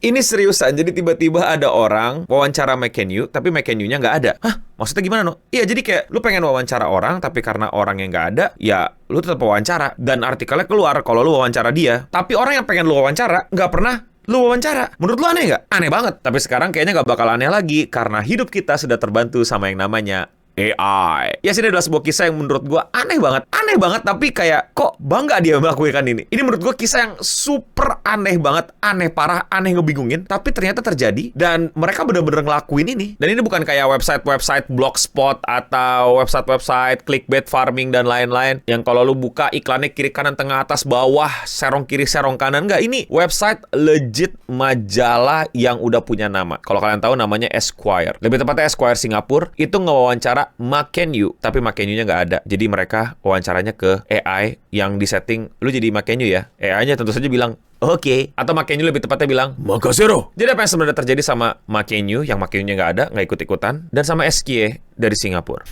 Ini seriusan, jadi tiba-tiba ada orang wawancara McKenyu, tapi McKenyu-nya nggak ada. Hah? Maksudnya gimana, no? Iya, jadi kayak lu pengen wawancara orang, tapi karena orangnya nggak ada, ya lu tetap wawancara. Dan artikelnya keluar kalau lu wawancara dia. Tapi orang yang pengen lu wawancara, nggak pernah lu wawancara. Menurut lu aneh nggak? Aneh banget. Tapi sekarang kayaknya nggak bakal aneh lagi, karena hidup kita sudah terbantu sama yang namanya AI. Ya, ini adalah sebuah kisah yang menurut gue aneh banget, tapi kayak kok bangga dia melakukan ini. Ini menurut gue kisah yang super aneh banget, aneh parah, aneh ngebingungin, tapi ternyata terjadi dan mereka bener-bener ngelakuin ini. Dan ini bukan kayak website blogspot atau website clickbait farming dan lain-lain yang kalau lu buka iklannya kiri kanan tengah atas bawah, serong kiri serong kanan. Enggak, ini website legit majalah yang udah punya nama. Kalau kalian tahu namanya Esquire. Lebih tepatnya Esquire Singapura itu ngewawancara McKenyu, tapi McKenyu-nya nggak ada. Jadi mereka wawancaranya ke AI yang disetting, lu jadi McKenyu ya. AI-nya tentu saja bilang, oke. Atau McKenyu lebih tepatnya bilang, makasih Ro. Jadi apa yang sebenarnya terjadi sama McKenyu, yang McKenyu-nya nggak ada, nggak ikut-ikutan, dan sama SQ dari Singapura?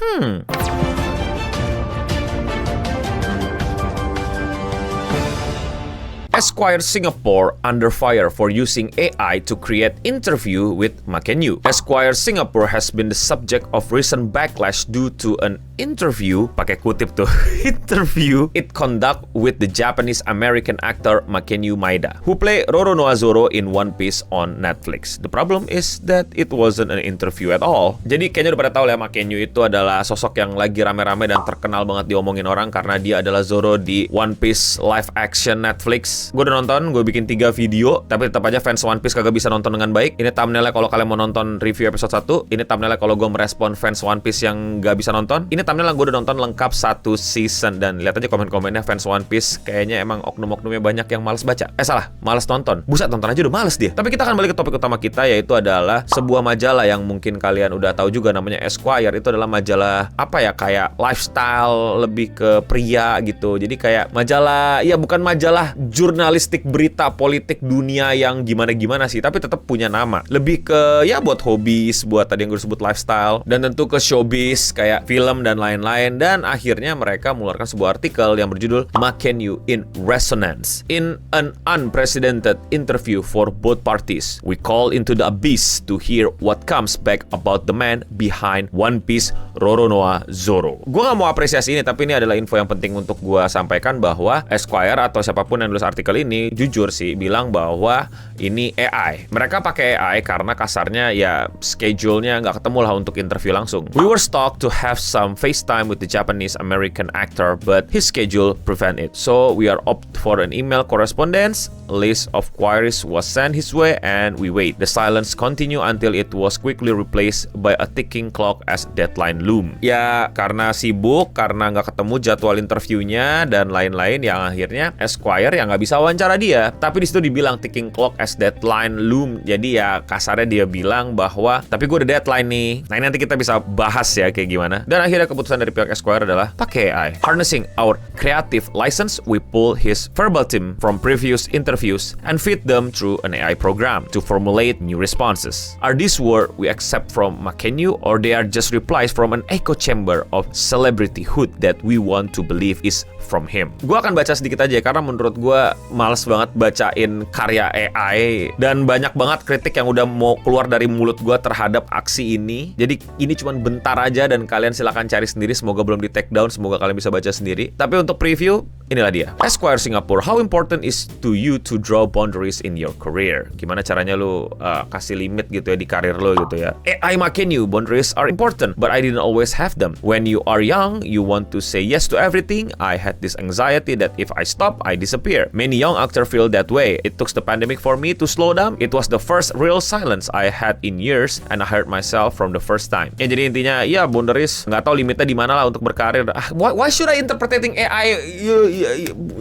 Esquire Singapore under fire for using AI to create interview with McKenyu. Esquire Singapore has been the subject of recent backlash due to an interview, pakai kutip tuh, interview it conduct with the Japanese-American actor McKenyu Maeda, who play Roronoa Zoro in One Piece on Netflix. The problem is that it wasn't an interview at all. Jadi kayaknya udah pada tahu lah, McKenyu itu adalah sosok yang lagi rame-rame dan terkenal banget diomongin orang karena dia adalah Zoro di One Piece live action Netflix. Gue udah nonton, gue bikin 3 video, tapi tetap aja fans One Piece kagak bisa nonton dengan baik. Ini thumbnailnya kalau kalian mau nonton review episode 1. Ini thumbnailnya kalau gue merespon fans One Piece yang gak bisa nonton. Ini thumbnail yang gue udah nonton lengkap 1 season. Dan lihat aja komen-komennya fans One Piece. Kayaknya emang oknum-oknumnya banyak yang males baca. Salah, males nonton. Buset, nonton aja udah males dia. Tapi kita akan balik ke topik utama kita, yaitu adalah sebuah majalah yang mungkin kalian udah tahu juga, namanya Esquire. Itu adalah majalah, apa ya, kayak lifestyle, lebih ke pria gitu. Jadi kayak majalah, ya bukan majalah jurnalistik berita politik dunia yang gimana-gimana sih, tapi tetap punya nama. Lebih ke ya buat hobis, buat tadi yang gue sebut lifestyle, dan tentu ke showbiz kayak film dan lain-lain. Dan akhirnya mereka mengeluarkan sebuah artikel yang berjudul McKenyu in Resonance. In an unprecedented interview for both parties, we call into the abyss to hear what comes back about the man behind One Piece, Roronoa Zoro. Gue gak mau apresiasi ini, tapi ini adalah info yang penting untuk gue sampaikan bahwa Esquire atau siapapun yang nulis artikel ini jujur sih bilang bahwa ini AI. Mereka pakai AI karena kasarnya ya schedule-nya nggak ketemu lah untuk interview langsung. We were stalked to have some FaceTime with the Japanese-American actor, but his schedule prevent it. So we are opt for an email correspondence. A list of queries was sent his way and we wait. The silence continue until it was quickly replaced by a ticking clock as deadline loom. Ya karena sibuk, karena nggak ketemu jadwal interviewnya dan lain-lain, yang akhirnya Esquire yang nggak bisa wawancara dia. Tapi di situ dibilang ticking clock as deadline loom. Jadi ya kasarnya dia bilang bahwa tapi gue udah deadline nih. Nah ini nanti kita bisa bahas ya kayak gimana. Dan akhirnya keputusan dari pihak Esquire adalah pakai AI. Harnessing our creative license, we pull his verbatim from previous interviews and feed them through an AI program to formulate new responses. Are these words we accept from McKenyu, or they are just replies from an echo chamber of celebrityhood that we want to believe is from him? Gue akan baca sedikit aja karena menurut gue males banget bacain karya AI dan banyak banget kritik yang udah mau keluar dari mulut gue terhadap aksi ini. Jadi ini cuma bentar aja dan kalian silakan cari sendiri. Semoga belum di take down, semoga kalian bisa baca sendiri. Tapi untuk preview, inilah dia. Esquire Singapore, how important is to you to draw boundaries in your career? Gimana caranya lu kasih limit gitu ya di karir lo gitu ya. AI McKenyu, boundaries are important, but I didn't always have them. When you are young, you want to say yes to everything. I had this anxiety that if I stop, I disappear. Many young actors feel that way. It took the pandemic for me to slow down. It was the first real silence I had in years, and I heard myself from the first time. Ya jadi intinya, ya boundaries, nggak tahu limitnya di mana lah untuk berkarir. Why should I interpreting AI?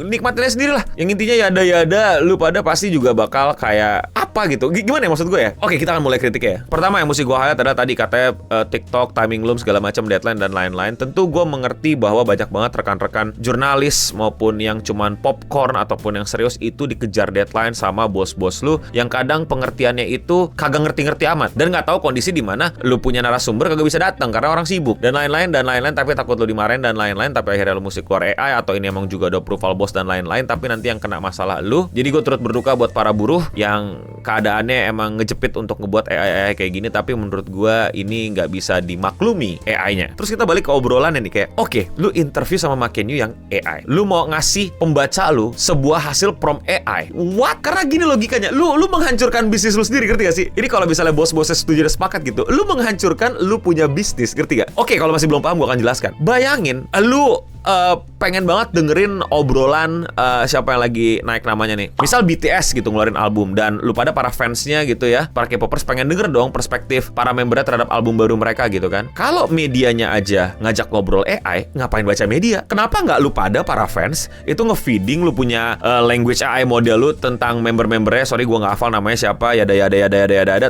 Nikmatin aja sendiri lah. Yang intinya yada-yada, lu pada pasti juga bakal kayak apa gitu. Gimana ya maksud gue ya? Oke, kita akan mulai kritik ya. Pertama yang mesti gue highlight adalah tadi katanya TikTok, timing loom, segala macam, deadline dan lain-lain. Tentu gue mengerti bahwa banyak banget rekan-rekan jurnalis maupun yang cuman popcorn ataupun yang serius itu dikejar deadline sama bos-bos lu yang kadang pengertiannya itu kagak ngerti-ngerti amat dan nggak tahu kondisi di mana lu punya narasumber kagak bisa datang karena orang sibuk dan lain-lain tapi takut lu dimarahin dan lain-lain, tapi akhirnya lu mesti keluar AI atau ini emang juga ada approval bos dan lain-lain, tapi nanti yang kena masalah lu. Jadi gue turut berduka buat para buruh yang keadaannya emang ngejepit untuk ngebuat AI kayak gini, tapi menurut gua ini nggak bisa dimaklumi AI-nya. Terus kita balik ke obrolannya nih, kayak oke, lu interview sama Makenyu yang AI, lu mau ngasih pembaca lu sebuah hasil prompt AI. What? Karena gini logikanya, lu menghancurkan bisnis lu sendiri, ngerti gak sih? Ini kalau misalnya bos-bosnya setuju dan sepakat gitu, lu menghancurkan lu punya bisnis, ngerti gak? Oke, kalau masih belum paham gua akan jelaskan. Bayangin, lu pengen banget dengerin obrolan siapa yang lagi naik namanya nih. Misal BTS gitu ngeluarin album, dan lu pada para fansnya gitu ya, para K-popers pengen denger dong perspektif para membernya terhadap album baru mereka gitu kan. Kalau medianya aja ngajak ngobrol AI, ngapain baca media? Kenapa nggak lu pada para fans itu nge-feeding lu punya language AI model lu tentang member-membernya, sorry gua nggak hafal namanya siapa, yada,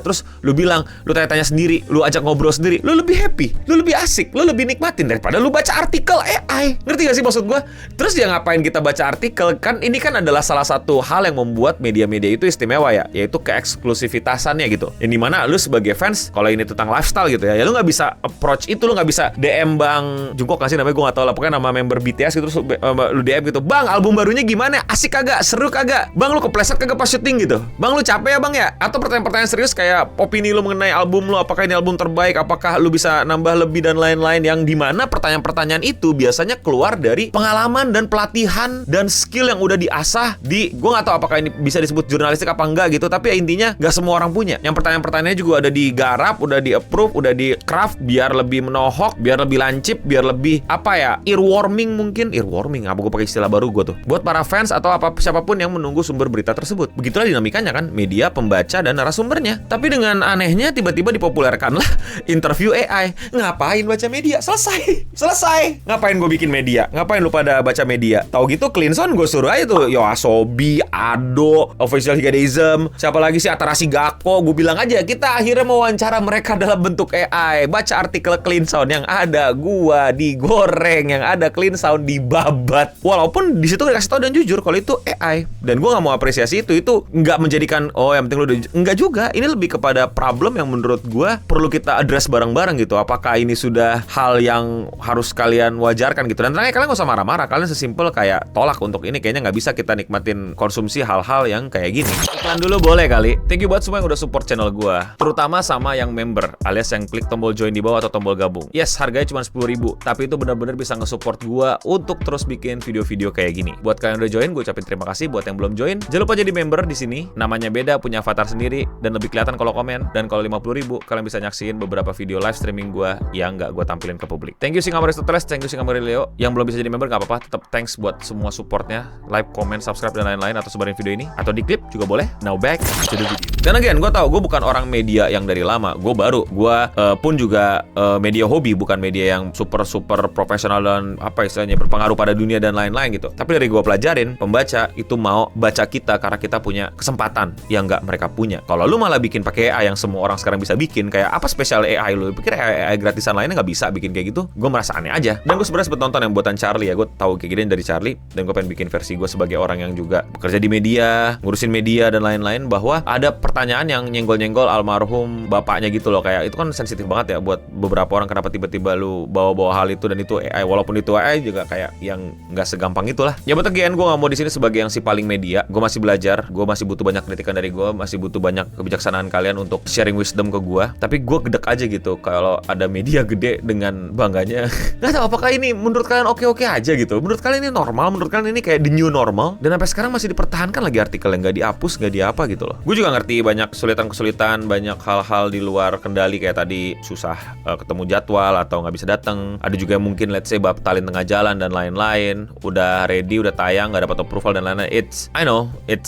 terus lu bilang, lu tanya-tanya sendiri, lu ajak ngobrol sendiri, lu lebih happy, lu lebih asik, lu lebih nikmatin daripada lu baca artikel AI. Ngerti gak sih maksud gue? Terus ya ngapain kita baca artikel? Kan ini kan adalah salah satu hal yang membuat media-media itu istimewa ya, yaitu keeksklusivitasannya gitu. Yang dimana lu sebagai fans, kalau ini tentang lifestyle gitu ya lu nggak bisa approach itu, lu nggak bisa DM Bang Jungkook kasih namanya, gue nggak tahu lah, pokoknya nama member BTS gitu, terus lu DM gitu, Bang album barunya gimana? Asik kagak? Seru kagak? Bang lu kepleset kagak pas syuting gitu? Bang lu capek ya Bang ya? Atau pertanyaan-pertanyaan serius kayak opini lu mengenai album lu, apakah ini album terbaik? Apakah lu bisa nambah lebih dan lain-lain, yang dimana pertanyaan-pertanyaan itu biasanya keluar dari pengalaman dan pelatihan dan skill yang udah diasah di, gue nggak tahu apakah ini bisa disebut jurnalistik apa enggak gitu, tapi ya intinya nggak semua orang punya. Yang pertanyaan-pertanyaannya juga udah digarap, udah di approve, udah di craft biar lebih menohok, biar lebih lancip, biar lebih apa ya, earworming mungkin, earworming apa, gue pakai istilah baru gue tuh, buat para fans atau siapapun yang menunggu sumber berita tersebut. Begitulah dinamikanya kan, media, pembaca, dan narasumbernya. Tapi dengan anehnya tiba-tiba dipopulerkanlah interview AI. Ngapain baca media? Selesai. Ngapain gue bikin media? Ngapain lu pada baca media? Tahu gitu Cleanson gue suruh aja tuh Yoasobi, Ado, Official Higadism, siapa lagi sih, Atarasi Gakko. Gue bilang aja kita akhirnya mewawancara mereka dalam bentuk AI. Baca artikel Cleanson, yang ada gua digoreng, yang ada Cleanson dibabat. Walaupun di situ dikasih tahu dan jujur kalau itu AI. Dan gue nggak mau apresiasi itu nggak menjadikan yang penting lu udah, nggak juga. Ini lebih kepada problem yang menurut gue perlu kita address bareng-bareng gitu. Apakah ini sudah hal yang harus kalian wajarkan gitu? Dan terakhir, kalian gak usah marah-marah. Kalian sesimpel kayak tolak untuk ini. Kayaknya nggak bisa kita nikmatin konsumsi hal-hal yang kayak gini. Iklan dulu boleh kali. Thank you buat semua yang udah support channel gue, terutama sama yang member, alias yang klik tombol join di bawah atau tombol gabung. Yes, harganya cuma 10.000, tapi itu benar-benar bisa nge-support gue untuk terus bikin video-video kayak gini. Buat kalian yang udah join, gue ucapin terima kasih. Buat yang belum join, jangan lupa jadi member di sini. Namanya beda, punya avatar sendiri, dan lebih kelihatan kalau komen. Dan kalau 50.000, kalian bisa nyaksiin beberapa video live streaming gue yang nggak gue tampilin ke publik. Thank you Singamari Aristoteles, thank you Singamari Leo. Yang belum bisa jadi member nggak apa-apa, tetap thanks buat semua supportnya, like, comment, subscribe dan lain-lain, atau sebarin video ini atau di klip juga boleh. Now back to the video. Dan again, gue tahu gue bukan orang media yang dari lama, gue baru, gue pun juga media hobi, bukan media yang super profesional dan apa istilahnya berpengaruh pada dunia dan lain-lain gitu. Tapi dari gue pelajarin, pembaca itu mau baca kita karena kita punya kesempatan yang nggak mereka punya. Kalau lu malah bikin pakai AI yang semua orang sekarang bisa bikin, kayak apa spesial AI lu? Pikir AI gratisan lainnya nggak bisa bikin kayak gitu? Gue merasa aneh aja. Dan gue sebenarnya sempet nonton yang buatan Charlie ya, gue tahu kayak gini dari Charlie, dan gue pengen bikin versi gue sebagai orang yang juga bekerja di media, ngurusin media dan lain-lain, bahwa ada pertanyaan yang nyenggol-nyenggol almarhum bapaknya gitu loh. Kayak itu kan sensitif banget ya buat beberapa orang, kenapa tiba-tiba lu bawa-bawa hal itu, dan itu AI, walaupun itu AI juga kayak yang nggak segampang itulah. Ya betul, gue nggak mau di sini sebagai yang si paling media. Gue masih belajar, gue masih butuh banyak kritikan dari gue, masih butuh banyak kebijaksanaan kalian untuk sharing wisdom ke gue. Tapi gue gedek aja gitu kalau ada media gede dengan bangganya. Nggak tahu apakah ini menurut kalian oke-oke aja gitu. Menurut kalian ini normal, menurut kalian ini kayak the new normal, dan sampai sekarang masih dipertahankan lagi artikel yang nggak dihapus, nggak diapa gitu loh. Gue juga ngerti banyak kesulitan, banyak hal-hal di luar kendali, kayak tadi susah ketemu jadwal atau nggak bisa datang. Ada juga yang mungkin let's say batalin tengah jalan dan lain-lain. Udah ready, udah tayang, nggak dapat approval dan lain-lain. I know it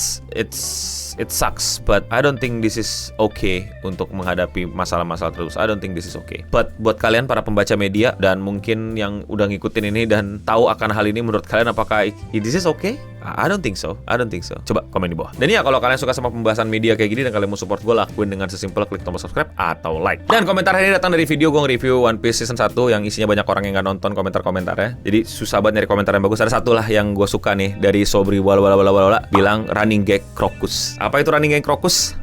sucks, but I don't think this is okay untuk menghadapi masalah-masalah terus. I don't think this is okay. But buat kalian para pembaca media dan mungkin yang udah ngikutin ini dan tahu akan hal ini, menurut kalian apakah this is okay? I don't think so. Coba komen di bawah. Dan ya, kalau kalian suka sama pembahasan media kayak gini dan kalian mau support gue, lakuin dengan sesimpel klik tombol subscribe atau like. Dan komentar hari ini datang dari video gue nge-review One Piece Season 1 yang isinya banyak orang yang gak nonton komentar-komentarnya. Jadi susah banget nyari komentar yang bagus. Ada satu lah yang gue suka nih, dari Sobri wala bilang running gag Crocus. Apa itu running gag Crocus?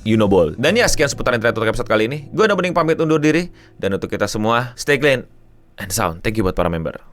You know ball. Dan ya, sekian seputar internet untuk episode kali ini. Gue udah mending pamit undur diri. Dan untuk kita semua, stay clean and sound. Thank you buat para member.